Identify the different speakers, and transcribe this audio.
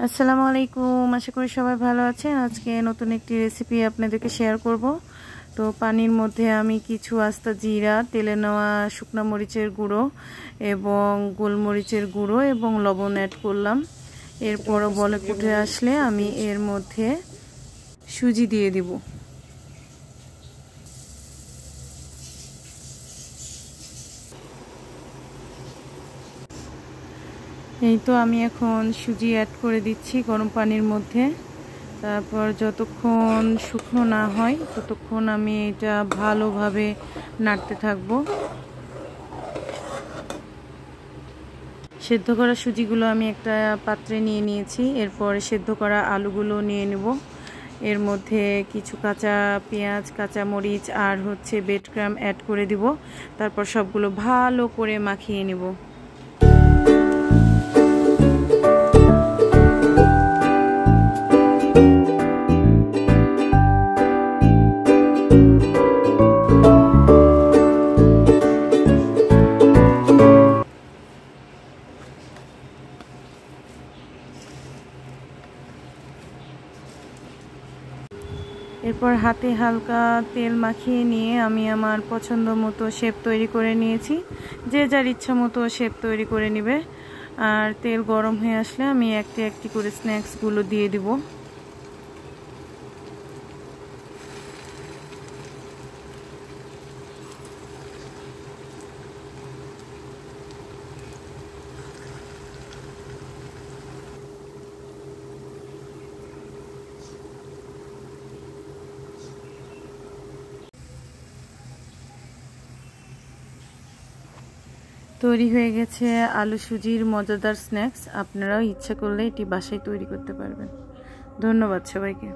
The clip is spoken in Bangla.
Speaker 1: আসসালামু আলাইকুম, আশা করি সবাই ভালো আছেন। আজকে নতুন একটি রেসিপি আপনাদেরকে শেয়ার করব। তো পানির মধ্যে আমি কিছু আস্তা জিরা, তেলে নেওয়া শুকনো মরিচের গুঁড়ো এবং গোলমরিচের গুঁড়ো এবং লবণ অ্যাড করলাম। এরপর বলক উঠে আসলে আমি এর মধ্যে সুজি দিয়ে দিব। এই তো আমি এখন সুজি অ্যাড করে দিচ্ছি গরম পানির মধ্যে। তারপর যতক্ষণ শুকনো না হয় ততক্ষণ আমি এটা ভালোভাবে নাড়তে থাকবো। সেদ্ধ করা সুজিগুলো আমি একটা পাত্রে নিয়ে নিয়েছি। এরপর সেদ্ধ করা আলুগুলো নিয়ে নেব। এর মধ্যে কিছু কাঁচা পেঁয়াজ, কাঁচা মরিচ আর ব্রেড ক্রাম্ব অ্যাড করে দিব। তারপর সবগুলো ভালো করে মাখিয়ে নেব। এরপর হাতে হালকা তেল মাখিয়ে নিয়ে আমি আমার পছন্দ মতো শেপ তৈরি করে নিয়েছি। যে যার ইচ্ছা মতো শেপ তৈরি করে নেবে। আর তেল গরম হয়ে আসলে আমি একটি একটি করে স্ন্যাক্সগুলো দিয়ে দিব। তৈরি হয়ে গেছে আলু সুজির মজাদার স্ন্যাক্স। আপনারাও ইচ্ছা করলে এটি বাসায় তৈরি করতে পারবেন। ধন্যবাদ সবাইকে।